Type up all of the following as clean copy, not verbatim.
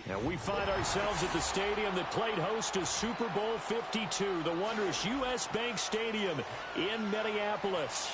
And we find ourselves at the stadium that played host to Super Bowl 52, the wondrous U.S. Bank Stadium in Minneapolis.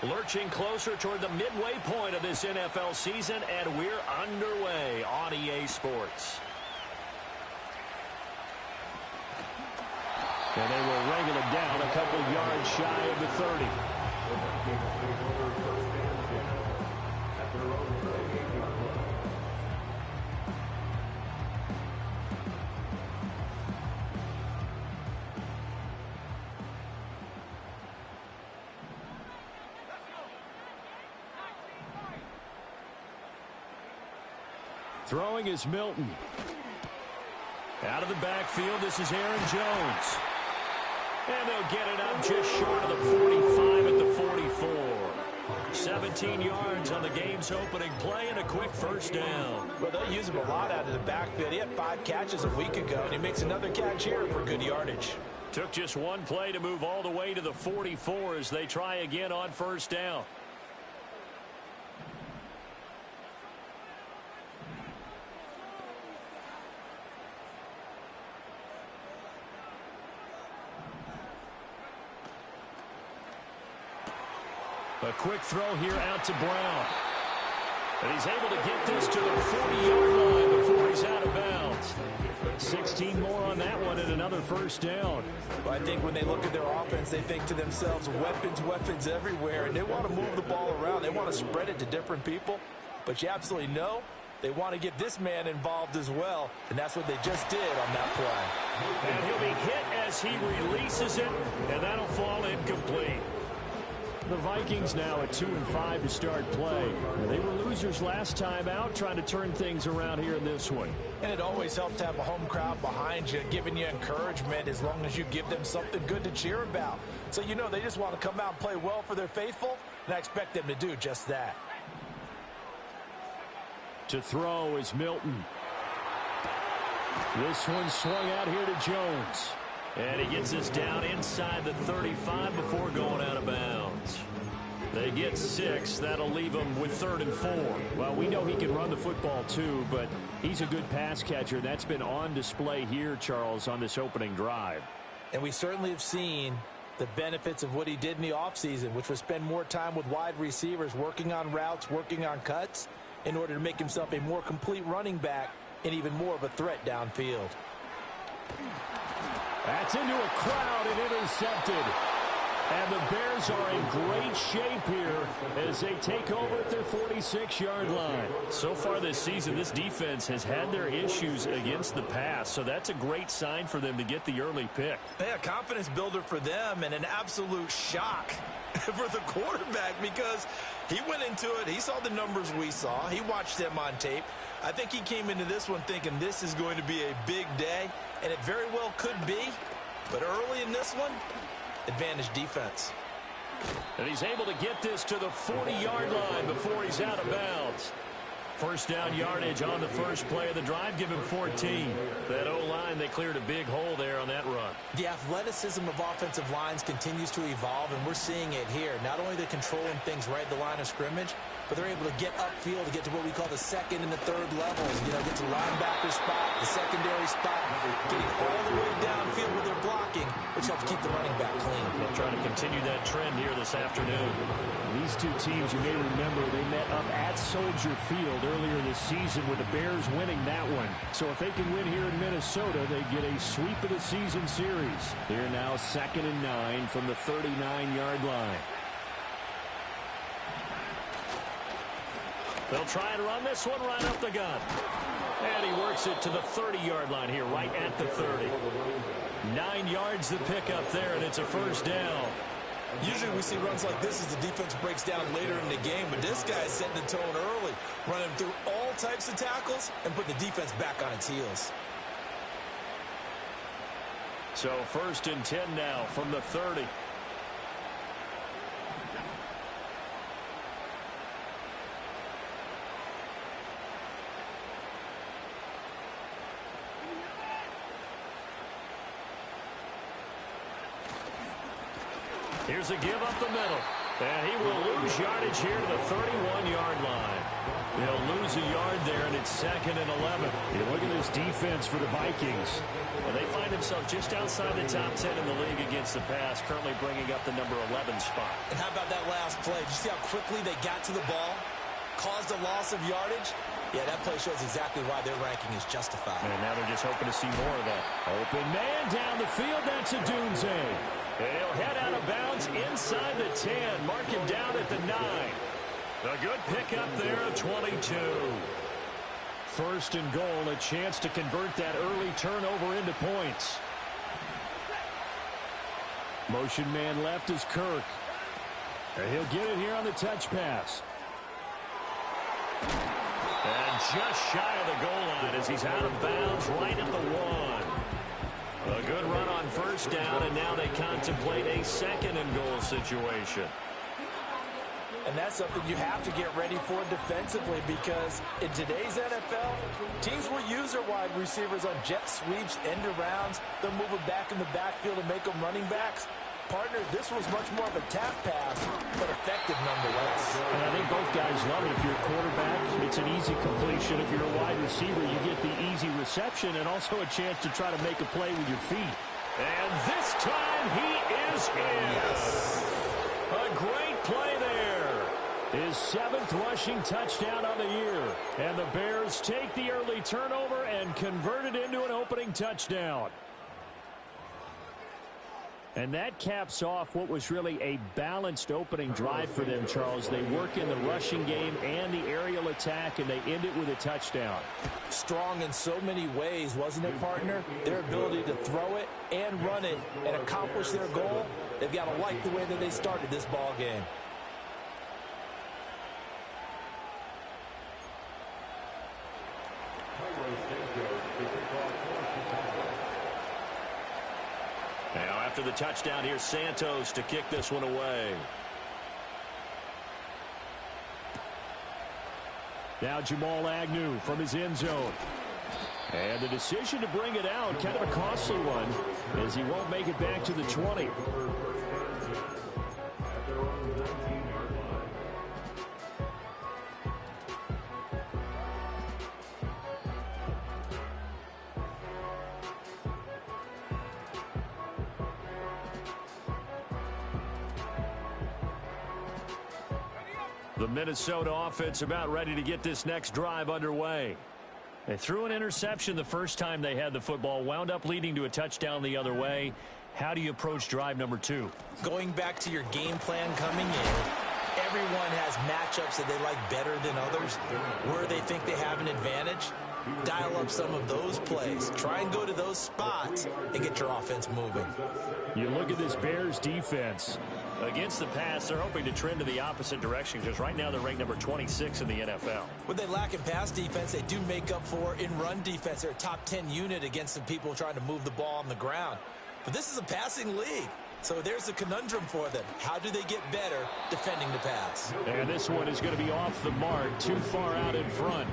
Lurching closer toward the midway point of this NFL season, and we're underway on EA Sports. And they will wrangle it down a couple yards shy of the 30. Throwing is Milton. Out of the backfield, this is Aaron Jones. And they'll get it up just short of the 45 at the 44. 17 yards on the game's opening play and a quick first down. Well, they'll use him a lot out of the backfield. He had 5 catches a week ago, and he makes another catch here for good yardage. Took just one play to move all the way to the 44 as they try again on first down. A quick throw here out to Brown. And he's able to get this to the 40-yard line before he's out of bounds. 16 more on that one and another first down. Well, I think when they look at their offense, they think to themselves, weapons everywhere, and they want to move the ball around. They want to spread it to different people. But you absolutely know they want to get this man involved as well, and that's what they just did on that play. And he'll be hit as he releases it, and that'll fall incomplete. The Vikings now at 2-5 to start play. They were losers last time out, trying to turn things around here in this one. And it always helps to have a home crowd behind you, giving you encouragement as long as you give them something good to cheer about. So you know they just want to come out and play well for their faithful, and I expect them to do just that. To throw is Milton. This one swung out here to Jones. And he gets us down inside the 35 before going out of bounds. They get 6. That'll leave them with 3rd and 4. Well, we know he can run the football too, but he's a good pass catcher. That's been on display here, Charles, on this opening drive. And we certainly have seen the benefits of what he did in the offseason, which was spend more time with wide receivers, working on routes, working on cuts, in order to make himself a more complete running back and even more of a threat downfield. That's into a crowd and intercepted. And the Bears are in great shape here as they take over at their 46-yard line. So far this season, this defense has had their issues against the pass, so that's a great sign for them to get the early pick. Yeah, confidence builder for them and an absolute shock for the quarterback because he went into it. He saw the numbers we saw. He watched them on tape. I think he came into this one thinking this is going to be a big day, and it very well could be. But early in this one, advantage defense. And he's able to get this to the 40-yard line before he's out of bounds. First down yardage on the first play of the drive, give him 14. That O-line, they cleared a big hole there on that run. The athleticism of offensive lines continues to evolve, and we're seeing it here. Not only are they controlling things right at the line of scrimmage, but they're able to get upfield to get to what we call the second and the third levels. You know, get to linebacker spot, the secondary spot, getting all the way downfield with their blocking, which helps keep the running back clean. They'll try to continue that trend here this afternoon. These two teams, you may remember, they met up at Soldier Field earlier this season with the Bears winning that one. So if they can win here in Minnesota, they get a sweep of the season series. They're now 2nd and 9 from the 39-yard line. They'll try and run this one right up the gut. And he works it to the 30-yard line here, right at the 30. 9 yards the pickup there, and it's a first down. Usually we see runs like this as the defense breaks down later in the game, but this guy is setting the tone early, running through all types of tackles and putting the defense back on its heels. So 1st and 10 now from the 30. Here's a give up the middle. And he will lose yardage here to the 31-yard line. They'll lose a yard there, and it's 2nd and 11. You look at this defense for the Vikings. Well, they find themselves just outside the top 10 in the league against the pass, currently bringing up the number 11 spot. And how about that last play? Did you see how quickly they got to the ball? Caused a loss of yardage? Yeah, that play shows exactly why their ranking is justified. And now they're just hoping to see more of that. Open man down the field. That's a Dunze. He'll head out of bounds inside the 10. Mark him down at the 9. A good pickup there, 22. 1st and goal, a chance to convert that early turnover into points. Motion man left is Kirk. And he'll get it here on the touch pass. And just shy of the goal line as he's out of bounds right at the 1. A good run on 1st down, and now they contemplate a 2nd and goal situation. And that's something you have to get ready for defensively, because in today's NFL, teams will use their wide receivers on jet sweeps, end arounds. They'll move them back in the backfield and make them running backs. Partner, this was much more of a tap pass, but effective nonetheless. And I think both guys love it. If you're a quarterback, it's an easy completion. If you're a wide receiver, you get the easy reception and also a chance to try to make a play with your feet. And this time he is in. Yes. A great play there. His 7th rushing touchdown on the year. And the Bears take the early turnover and convert it into an opening touchdown. And that caps off what was really a balanced opening drive for them, Charles. They work in the rushing game and the aerial attack, and they end it with a touchdown. Strong in so many ways, wasn't it, partner? Their ability to throw it and run it and accomplish their goal, they've got to like the way that they started this ball game. Now after the touchdown, here's Santos to kick this one away. Now Jamal Agnew from his end zone. And the decision to bring it out, kind of a costly one, as he won't make it back to the 20. The Minnesota offense about ready to get this next drive underway. They threw an interception the first time they had the football, wound up leading to a touchdown the other way. How do you approach drive number 2? Going back to your game plan coming in, everyone has matchups that they like better than others, where they think they have an advantage. Dial up some of those plays. Try and go to those spots and get your offense moving. You look at this Bears defense. Against the pass, they're hoping to trend to the opposite direction because right now they're ranked number 26 in the NFL. What they lack in pass defense, they do make up for in run defense. They're a top 10 unit against some people trying to move the ball on the ground. But this is a passing league. So there's a conundrum for them. How do they get better defending the pass? And this one is going to be off the mark, too far out in front.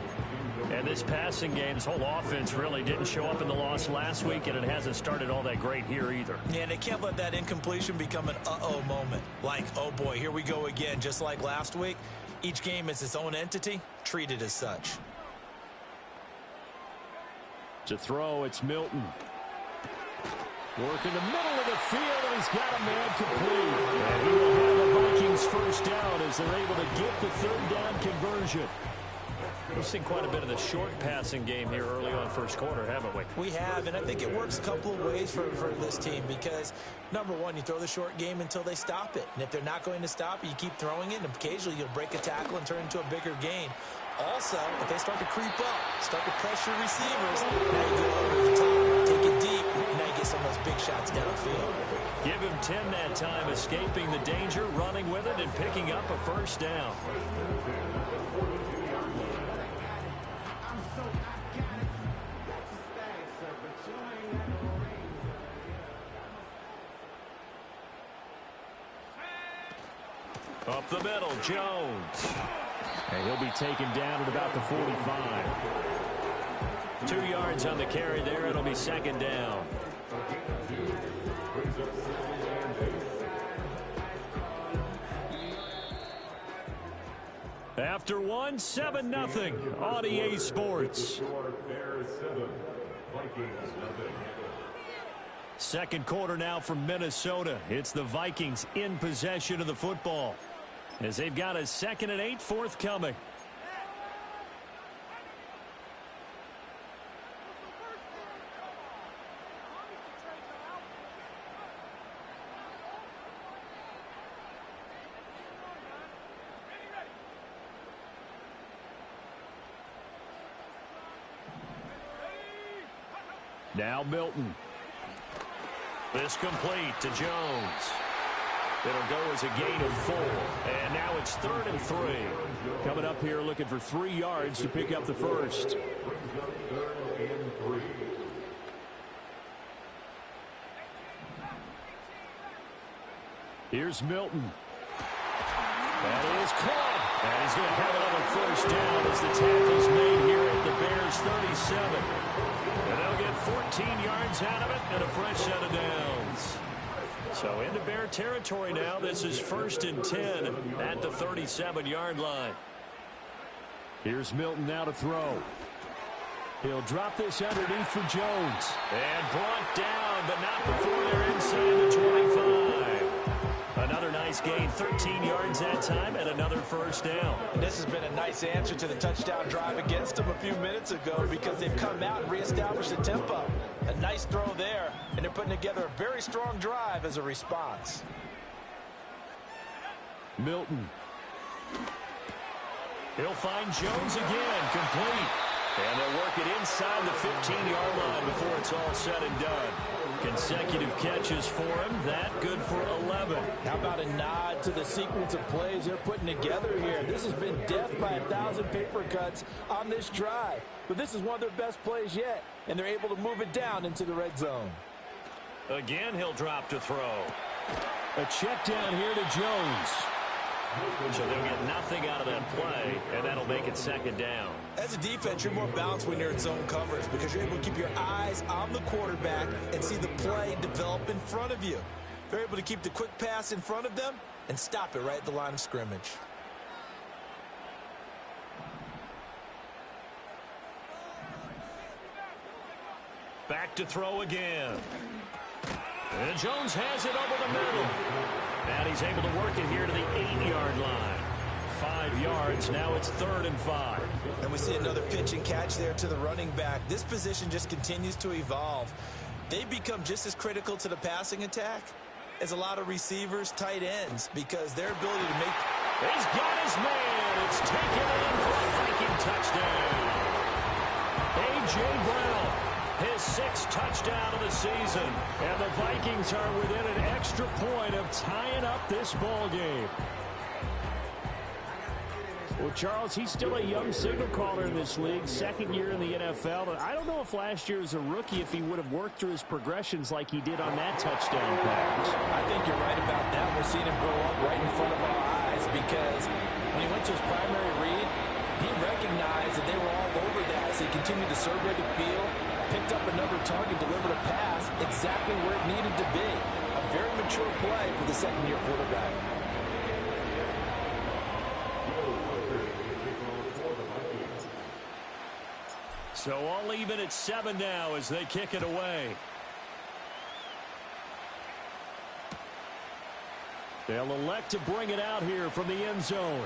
And this passing game, this whole offense really didn't show up in the loss last week, and it hasn't started all that great here either. Yeah, and they can't let that incompletion become an uh-oh moment. Like, oh boy, here we go again, just like last week. Each game is its own entity, treated as such. To throw, it's Milton. Work in the middle of the field, and he's got a man complete. And he will have the Vikings first down as they're able to get the third down conversion. We've seen quite a bit of the short passing game here early on first quarter, haven't we? We have, and I think it works a couple of ways for this team because, number one, you throw the short game until they stop it. And if they're not going to stop it, you keep throwing it, and occasionally you'll break a tackle and turn into a bigger gain. Also, if they start to creep up, start to pressure receivers, now you go over the top, take it deep, and now you get some of those big shots downfield. Give him 10 that time, escaping the danger, running with it, and picking up a first down. Up the middle, Jones. And he'll be taken down at about the 45. 2 yards on the carry there. It'll be second down. After one, 7-0 on EA Sports. Second quarter now from Minnesota. It's the Vikings in possession of the football, as they've got a 2nd and 8 forthcoming. Now Milton. This complete to Jones. It'll go as a gain of 4. And now it's 3rd and 3. Coming up here looking for 3 yards to pick up the first. Here's Milton. That is caught. And he's going to have another first down as the tackle's made here at the Bears 37. And they'll get 14 yards out of it and a fresh set of downs. So into Bear territory now. This is 1st and 10 at the 37-yard line. Here's Milton now to throw. He'll drop this underneath for Jones. And brought down, but not before they're inside the 25. Another nice gain, 13 yards that time, and another first down. This has been a nice answer to the touchdown drive against them a few minutes ago, because they've come out and reestablished the tempo. A nice throw there, and they're putting together a very strong drive as a response. Milton. He'll find Jones again, complete. And they'll work it inside the 15-yard line before it's all said and done. Consecutive catches for him. That good for 11. How about a nod to the sequence of plays they're putting together here? This has been death by 1,000 paper cuts on this drive. But this is one of their best plays yet, and they're able to move it down into the red zone. Again, he'll drop to throw. A check down here to Jones. So they'll get nothing out of that play, and that'll make it second down. As a defense, you're more balanced when you're in zone coverage, because you're able to keep your eyes on the quarterback and see the play develop in front of you. They're able to keep the quick pass in front of them and stop it right at the line of scrimmage. Back to throw again. And Jones has it over the middle. And he's able to work it here to the 8-yard line. 5 yards. Now it's 3rd and 5. And we see another pitch and catch there to the running back. This position just continues to evolve. They become just as critical to the passing attack as a lot of receivers, tight ends, because their ability to make... He's got his man. It's taken in for a Viking touchdown. A.J. Brown, his 6th touchdown of the season. And the Vikings are within an extra point of tying up this ball game. Well, Charles, he's still a young signal caller in this league, 2nd year in the NFL. But I don't know if last year as a rookie, if he would have worked through his progressions like he did on that touchdown pass. I think you're right about that. We're seeing him grow up right in front of our eyes, because when he went to his primary read, he recognized that they were all over that, so he continued to survey the field, picked up another target, delivered a pass exactly where it needed to be. A very mature play for the 2nd-year quarterback. So all even at 7 now as they kick it away. They'll elect to bring it out here from the end zone.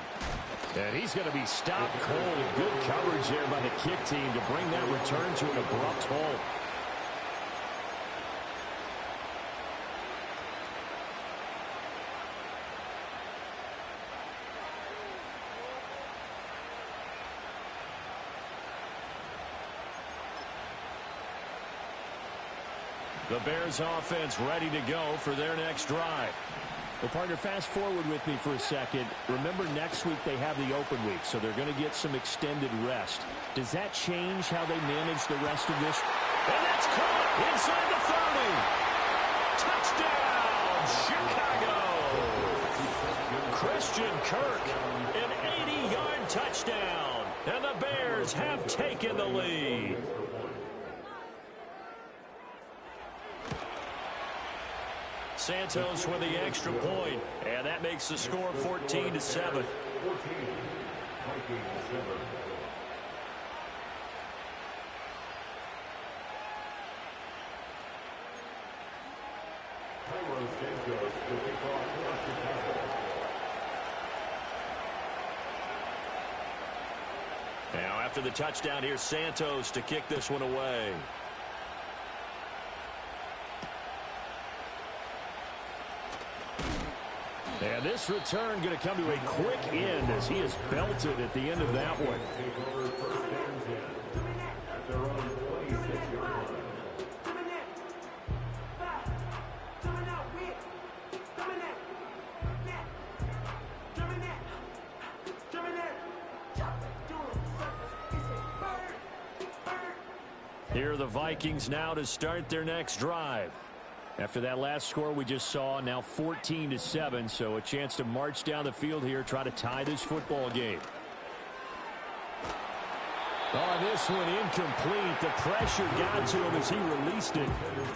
And he's going to be stopped cold. Good coverage there by the kick team to bring that return to an abrupt halt. The Bears offense ready to go for their next drive. Well, partner, fast forward with me for a second. Remember, next week they have the open week, so they're going to get some extended rest. Does that change how they manage the rest of this? And that's caught inside the 30. Touchdown, Chicago! Christian Kirk, an 80-yard touchdown. And the Bears have taken the lead. Santos with the extra point, and that makes the score 14-7. Now after the touchdown, here's Santos to kick this one away. And this return going to come to a quick end as he is belted at the end of that one. Here are the Vikings now to start their next drive. After that last score we just saw, now 14-7, so a chance to march down the field here, try to tie this football game. Oh, this one incomplete. The pressure got to him as he released it,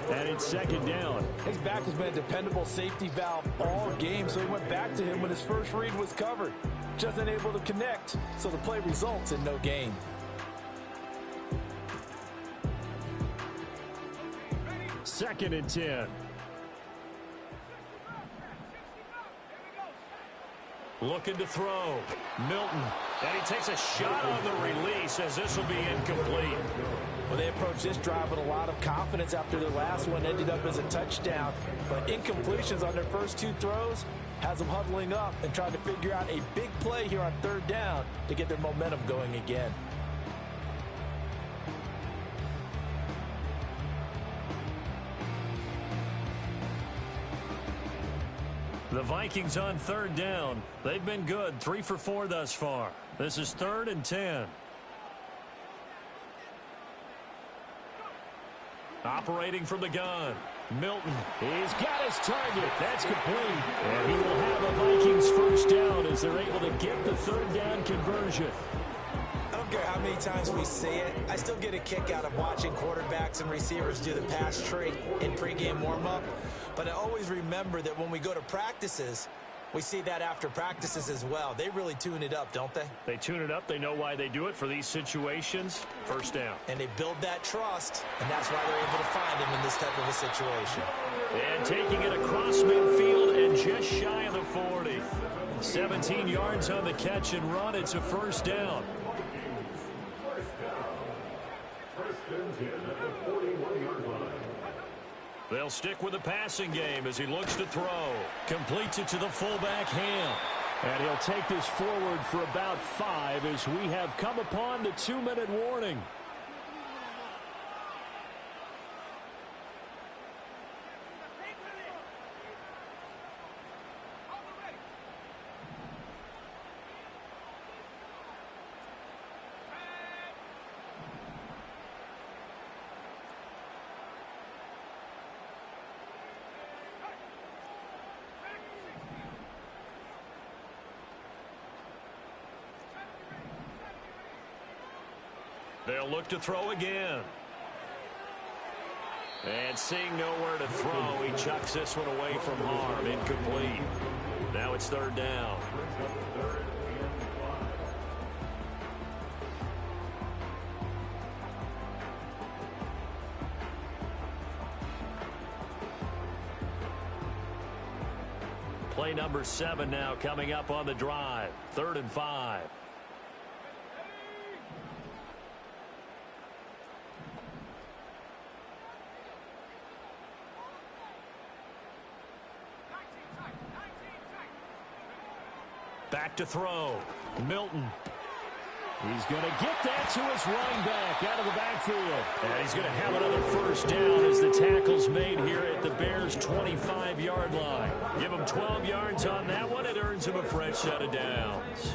and it's second down. His back has been a dependable safety valve all game, so he went back to him when his first read was covered. Just unable to connect, so the play results in no gain. Second and 10. Looking to throw. Milton. And he takes a shot on the release as this will be incomplete. Well, they approached this drive with a lot of confidence after their last one ended up as a touchdown. But incompletions on their first two throws has them huddling up and trying to figure out a big play here on third down to get their momentum going again. The Vikings on third down. They've been good, 3 for 4 thus far. This is 3rd and 10. Operating from the gun. Milton. He's got his target. That's complete. And he will have a Vikings first down as they're able to get the third down conversion. I don't care how many times we see it. I still get a kick out of watching quarterbacks and receivers do the pass tree in pregame warm-up. But I always remember that when we go to practices, we see that after practices as well. They really tune it up, don't they? They tune it up. They know why they do it for these situations. First down. And they build that trust, and that's why they're able to find him in this type of a situation. And taking it across midfield and just shy of the 40. 17 yards on the catch and run. It's a first down. They'll stick with the passing game as he looks to throw. Completes it to the fullback, Ham. And he'll take this forward for about 5 as we have come upon the 2-minute warning. They'll look to throw again. And seeing nowhere to throw, he chucks this one away from harm. Incomplete. Now it's third down. Play number 7 now coming up on the drive. 3rd and 5. Back to throw. Milton. He's going to get that to his running back out of the backfield. And he's going to have another first down as the tackle's made here at the Bears' 25-yard line. Give him 12 yards on that one. It earns him a fresh set of downs.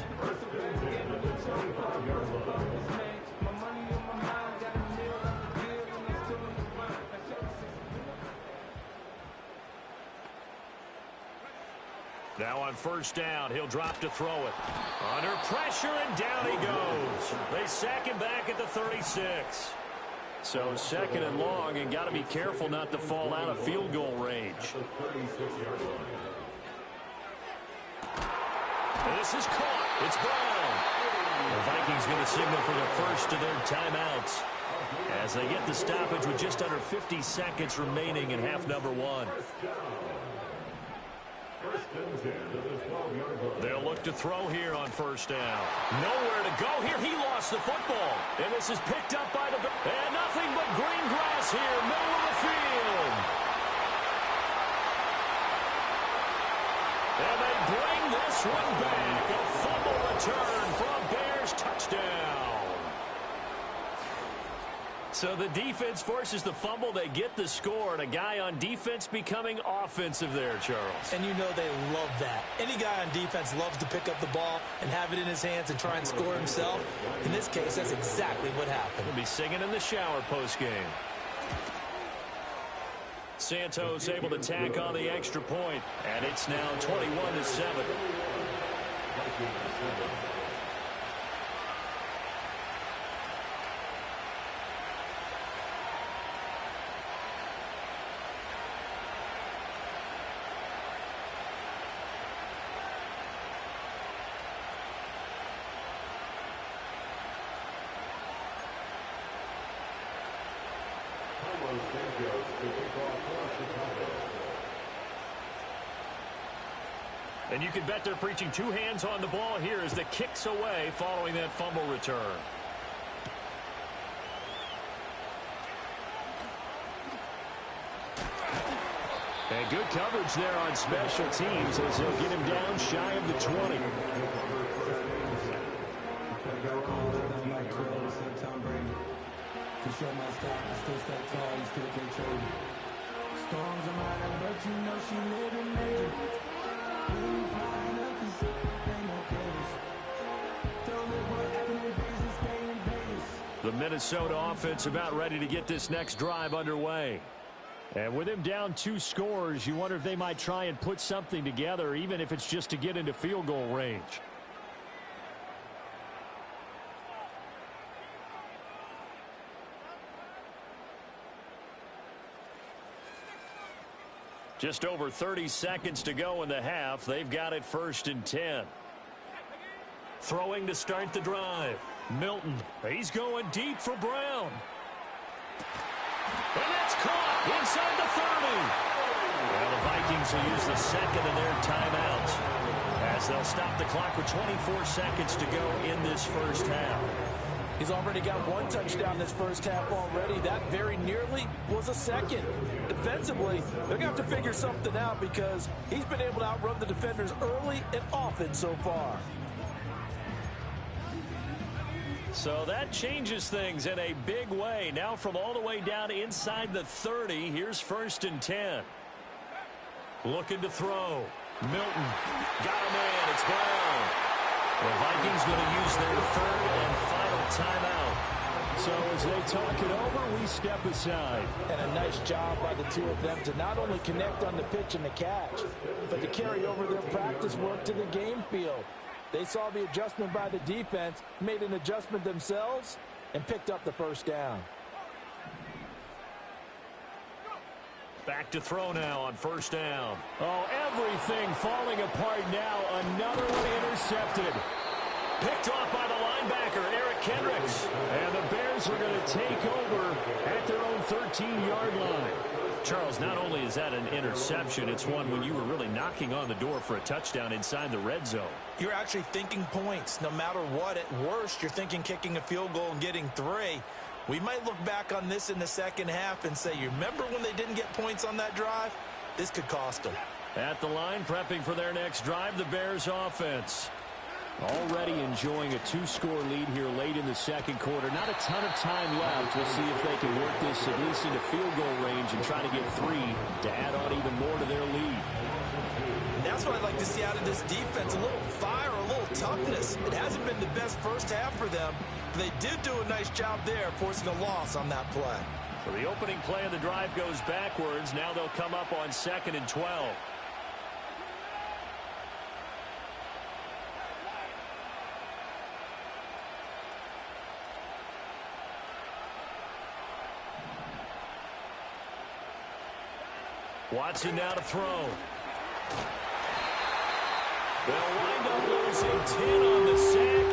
Now on first down, he'll drop to throw it. Under pressure, and down he goes. They sack him back at the 36. So second and long, and got to be careful not to fall out of field goal range. This is caught. It's Brown. The Vikings going to signal for the first of their timeouts as they get the stoppage with just under 50 seconds remaining in half number one. They'll look to throw here on first down. Nowhere to go here. He lost the football. And this is picked up by the... And nothing but green grass here, middle of the field. And they bring this one back. A fumble return for a Bears touchdown. So the defense forces the fumble. They get the score, and a guy on defense becoming offensive there, Charles. And you know they love that. Any guy on defense loves to pick up the ball and have it in his hands and try and score himself. In this case, that's exactly what happened. He'll be singing in the shower postgame. Santos able to tack on the extra point, and it's now 21-7. And you can bet they're preaching two hands on the ball here as the kick's away following that fumble return. And good coverage there on special teams as they'll get him down shy of the 20. Storms are mine, but you know she live in major. The Minnesota offense about ready to get this next drive underway. And with him down 2 scores, you wonder if they might try and put something together, even if it's just to get into field goal range. Just over 30 seconds to go in the half. They've got it 1st and 10. Throwing to start the drive. Milton. He's going deep for Brown. And that's caught inside the 30. Well, the Vikings will use the second of their timeouts as they'll stop the clock with 24 seconds to go in this first half. He's already got 1 touchdown this first half already. That very nearly was a second. Defensively, they're going to have to figure something out because he's been able to outrun the defenders early and often so far. So that changes things in a big way. Now from all the way down inside the 30, here's 1st and 10. Looking to throw. Milton. Got a man. It's Brown. The Vikings going to use their 3rd and final timeout. So as they talk it over, we step aside. And a nice job by the two of them to not only connect on the pitch and the catch, but to carry over their practice work to the game field. They saw the adjustment by the defense, made an adjustment themselves, and picked up the first down. Back to throw now on first down. Oh, everything falling apart now. Another one intercepted. Picked off by the linebacker, Eric Kendricks. And the Bears are going to take over at their own 13-yard line. Charles, not only is that an interception, it's one when you were really knocking on the door for a touchdown inside the red zone. You're actually thinking points. No matter what, at worst, you're thinking kicking a field goal and getting 3. We might look back on this in the second half and say, you remember when they didn't get points on that drive? This could cost them. At the line, prepping for their next drive, the Bears offense. Already enjoying a 2-score lead here late in the second quarter. Not a ton of time left. We'll see if they can work this at least into field goal range and try to get 3 to add on even more to their lead. And that's what I'd like to see out of this defense, a little fire, a little toughness. It hasn't been the best first half for them, but they did do a nice job there forcing a loss on that play. So the opening play of the drive goes backwards. Now they'll come up on 2nd and 12. Watson now to throw. They'll wind up losing 10 on the sack,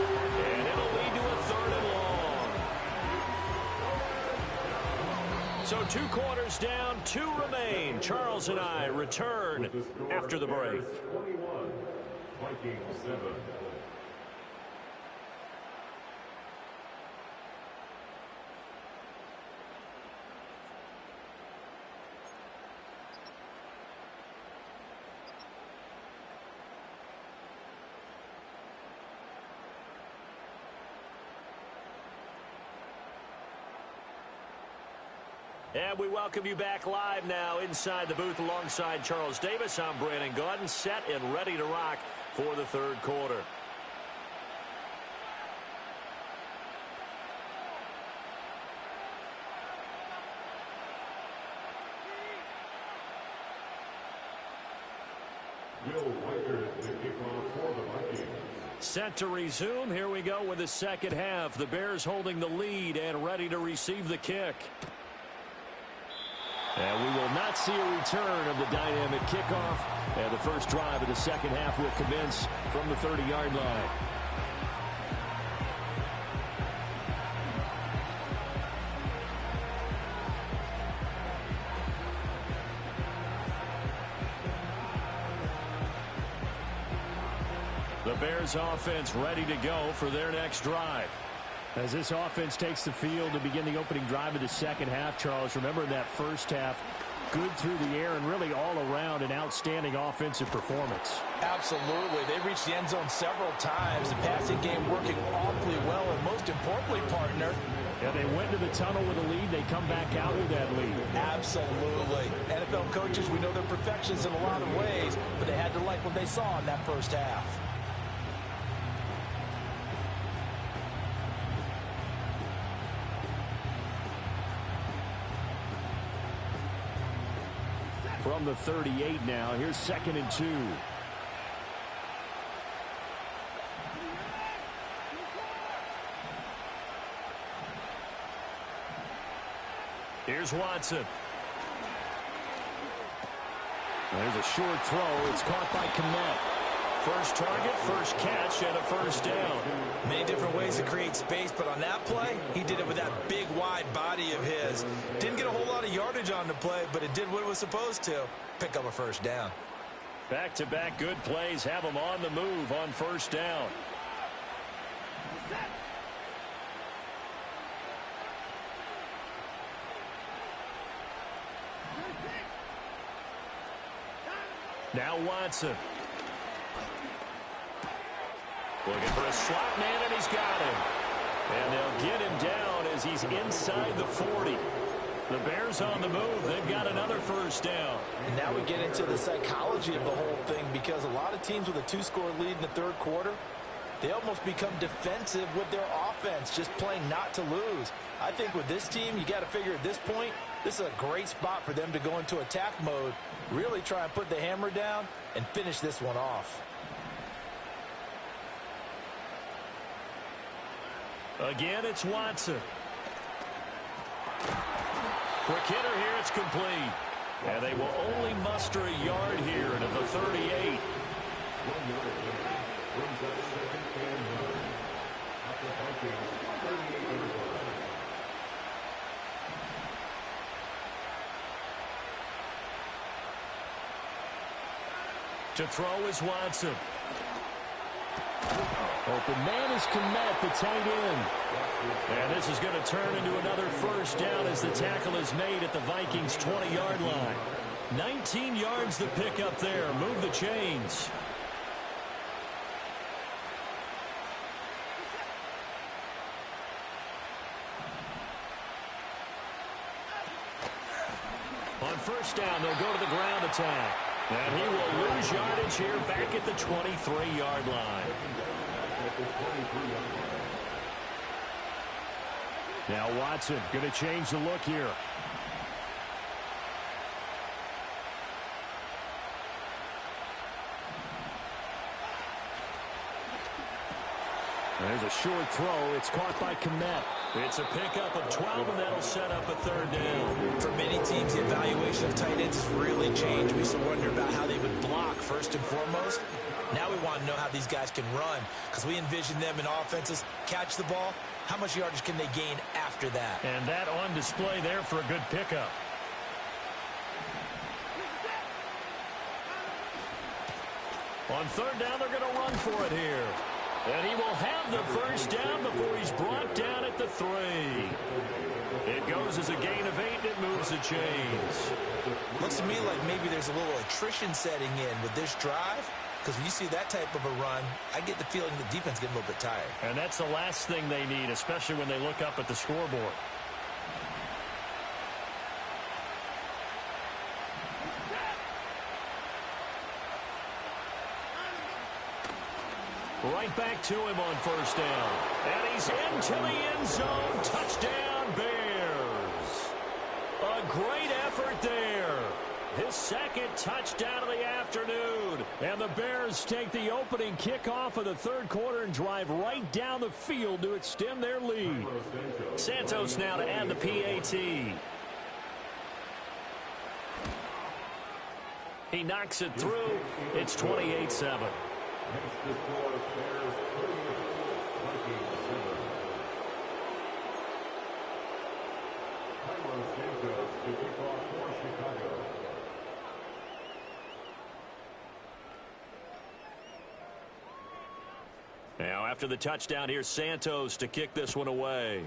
and it'll lead to a 3rd and long. So 2 quarters down, 2 remain. Charles and I return after the break. 21, Vikings 7. And we welcome you back live now inside the booth alongside Charles Davis. I'm Brandon Gaudin, set and ready to rock for the 3rd quarter. Set to resume. Here we go with the second half. The Bears holding the lead and ready to receive the kick. And we will not see a return of the dynamic kickoff. And the first drive of the second half will commence from the 30-yard line. The Bears offense ready to go for their next drive. As this offense takes the field to begin the opening drive of the second half, Charles, remember in that first half, good through the air and really all around an outstanding offensive performance. Absolutely. They reached the end zone several times. The passing game working awfully well, and most importantly, partner, yeah, they went to the tunnel with a lead. They come back out with that lead. Absolutely. NFL coaches, we know they're perfections in a lot of ways, but they had to like what they saw in that first half. From the 38 now, here's 2nd and 2. Here's Watson. There's a short throw. It's caught by Kmet. First target, first catch, and a first down. Many different ways to create space, but on that play, he did it with that big, wide body of his. Didn't get a whole lot of yardage on the play, but it did what it was supposed to. Pick up a first down. Back-to-back good plays have them on the move on first down. Now Watson. Looking for a slot man, and he's got him. And they'll get him down as he's inside the 40. The Bears on the move. They've got another first down. And now we get into the psychology of the whole thing, because a lot of teams with a 2-score lead in the 3rd quarter, they almost become defensive with their offense, just playing not to lose. I think with this team, you got to figure at this point, this is a great spot for them to go into attack mode, really try and put the hammer down and finish this one off. Again, it's Watson. Quick hitter here, it's complete. And they will only muster a yard here into the 38. To throw is Watson. Open man is Kmet, the tight end. And this is going to turn into another first down as the tackle is made at the Vikings' 20-yard line. 19 yards to pick up there. Move the chains. On first down, they'll go to the ground attack. And he will lose yardage here back at the 23-yard line. Now Watson going to change the look here. There's a short throw. It's caught by Komet. It's a pickup of 12, and that'll set up a third down. For many teams, the evaluation of tight ends has really changed. We used to wonder about how they would block first and foremost. Now we want to know how these guys can run, because we envision them in offenses catch the ball. How much yardage can they gain after that? And that on display there for a good pickup. On third down, they're going to run for it here. And he will have the first down before he's brought down at the 3. It goes as a gain of 8, and it moves the chains. Looks to me like maybe there's a little attrition setting in with this drive, because when you see that type of a run, I get the feeling the defense getting a little bit tired. And that's the last thing they need, especially when they look up at the scoreboard. Right back to him on first down. And he's into the end zone. Touchdown, Bears. A great effort there. His second touchdown of the afternoon. And the Bears take the opening kickoff of the third quarter and drive right down the field to extend their lead. Santos now to add the PAT. He knocks it through. It's 28-7. Next to score, Bears 38, Vikings 7. Carlos Santos to kick off for Chicago. Now after the touchdown, here's Santos to kick this one away.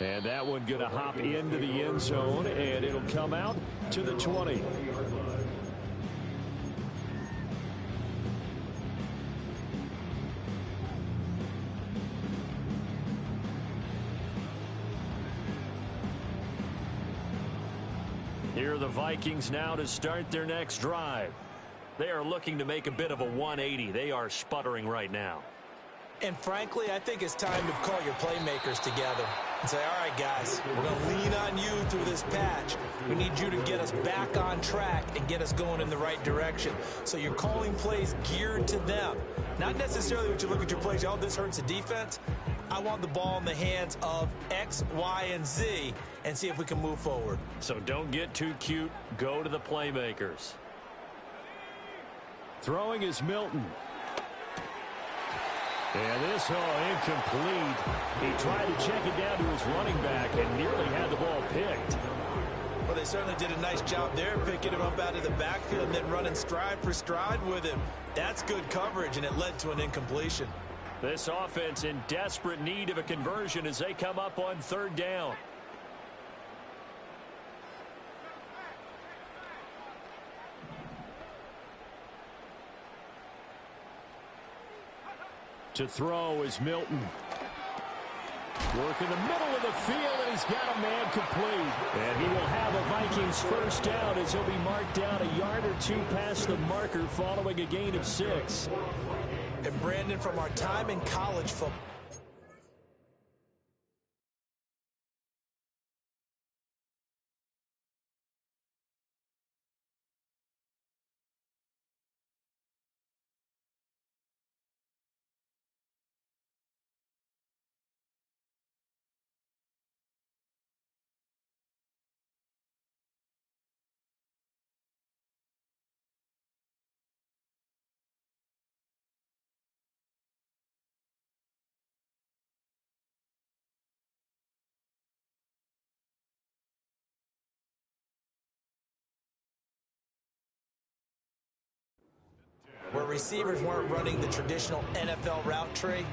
And that one going to hop into the end zone, and it'll come out to the 20. Here are the Vikings now to start their next drive. They are looking to make a bit of a 180. They are sputtering right now. And frankly, I think it's time to call your playmakers together and say, all right, guys, we're going to lean on you through this patch. We need you to get us back on track and get us going in the right direction. So you're calling plays geared to them. Not necessarily what you look at your plays, oh, this hurts the defense. I want the ball in the hands of X, Y, and Z and see if we can move forward. So don't get too cute. Go to the playmakers. Throwing is Milton. And this incomplete. He tried to check it down to his running back and nearly had the ball picked. Well, they certainly did a nice job there, picking him up out of the backfield and then running stride for stride with him. That's good coverage, and it led to an incompletion. This offense in desperate need of a conversion as they come up on third down. To throw is Milton. Work in the middle of the field, and he's got a man complete. And he will have a Vikings first down as he'll be marked down a yard or two past the marker following a gain of 6. And Brandon, from our time in college football, where receivers weren't running the traditional NFL route tree,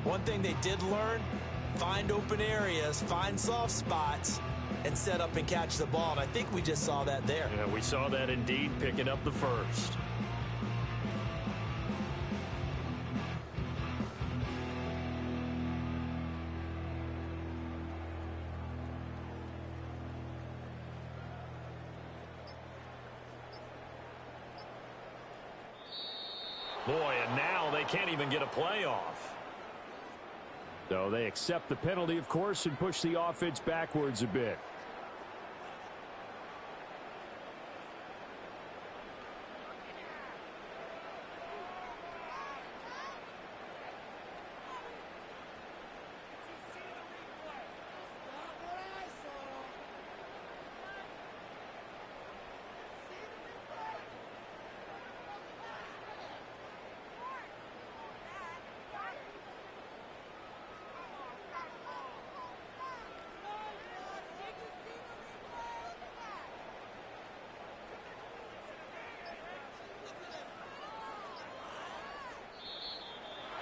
one thing they did learn, find open areas, find soft spots, and set up and catch the ball. And I think we just saw that there. Yeah, we saw that indeed, picking up the first. Boy, and now they can't even get a play off. So they accept the penalty, of course, and push the offense backwards a bit.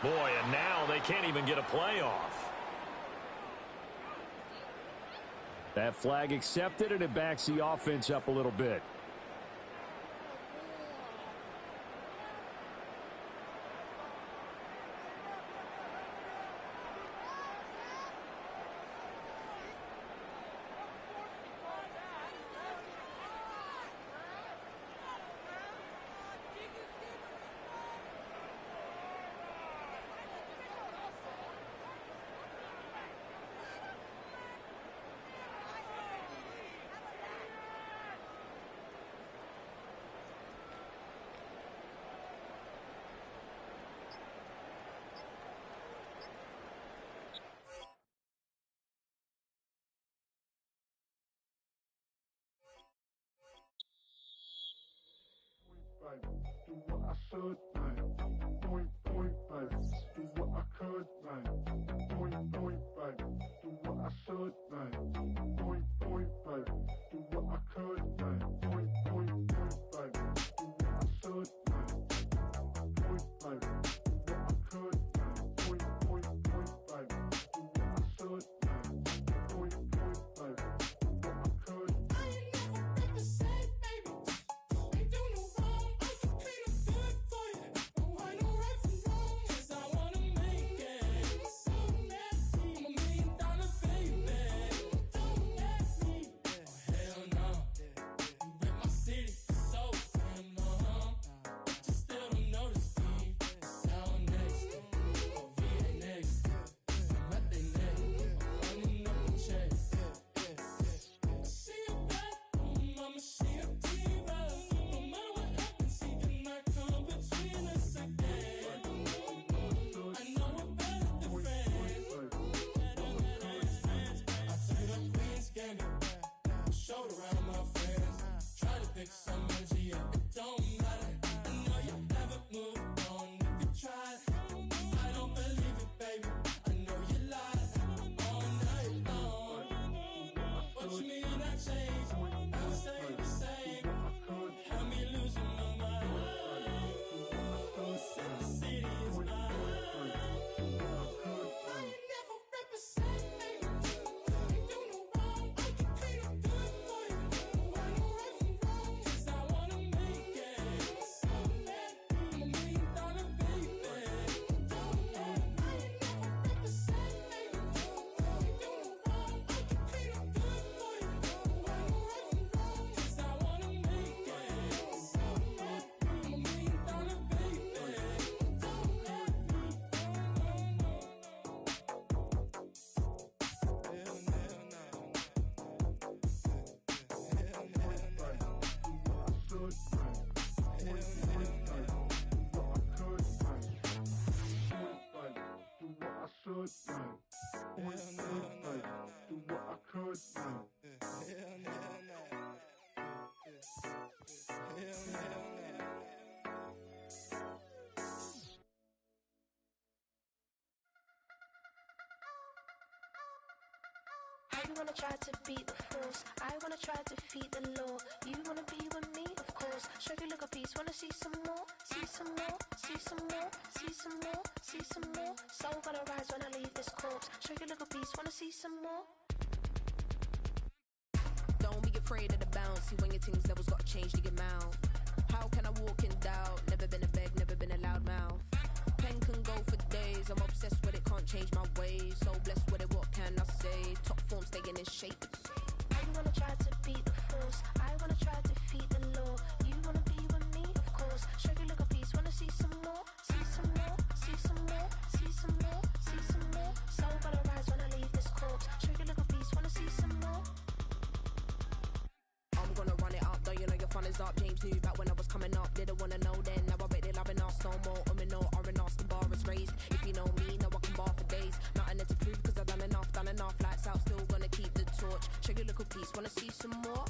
Boy, and now they can't even get a play off. That flag accepted, and it backs the offense up a little bit. Do what I should, man. Point, baby. Do what I could, man. Point, baby. Do what I should, man. Point, baby. Do what I could, man. Point, baby. Do what I should, man. Point, baby. Do what I could, man. Point, baby. Do what I should, man. Point, baby. Do what I could. I ain't never represent, baby. Ain't do no wrong. I can clean up good for you. Don't want no right from wrong. 'Cause I wanna make it. So nasty. I'm $1 million baby. Don't let me. Oh hell no. You rip my city so damn long. Just still don't notice me. Sound next. Oh VA next. I'm at they neck. I'm running up the check. She a bad mama, she a diva. No matter what happens, she cannot come between us again. I know we're better than friends. I took up Queen's Gambit, showed around my friends. Try to pick some energy, yeah, it don't matter. I know you haven't moved on if you tried. I don't believe it, baby. I know you lied all night long. What you mean I changed? Never stay the same. Had me losing my mind. Said the city is mine. I ain't never represent, baby. Ain't do no wrong. I can clean up good for you. Don't want no right from wrong. 'Cause I wanna make it. So let me. I'm $1 million baby. Don't let me. I ain't never represent, baby. Ain't do no wrong. I can clean up good for you. Don't want no right from wrong. 'Cause I wanna make it. So let me. I'm $1 million baby. Don't let me. I wanna try to beat the force. I wanna try to defeat the law. You wanna be with me, of course. Show you look a piece. Wanna see some more? See some more? See some more? See some more? See some more? Soul gonna rise when I leave this corpse. Show you look a piece. Wanna see some more? Don't be afraid of the bounce. See when your things levels gotta change to your mouth. How can I walk in doubt? Never been a beg, never been a loud mouth. Pen can go for days. I'm obsessed with it, can't change my ways. So blessed with it, what can I say? Top form staying in shape. I wanna try to beat the force. I wanna try to defeat the law. You wanna be with me, of course. Show you look a piece. Wanna see some more? Babes knew back when I was coming up, didn't wanna know then. Now I bet they loving us no more. No, R&R's the bar is raised. If you know me, now I can bar for days. Nothing there to prove, cause I've done enough. Lights out, still gonna keep the torch. Show you a little piece, wanna see some more?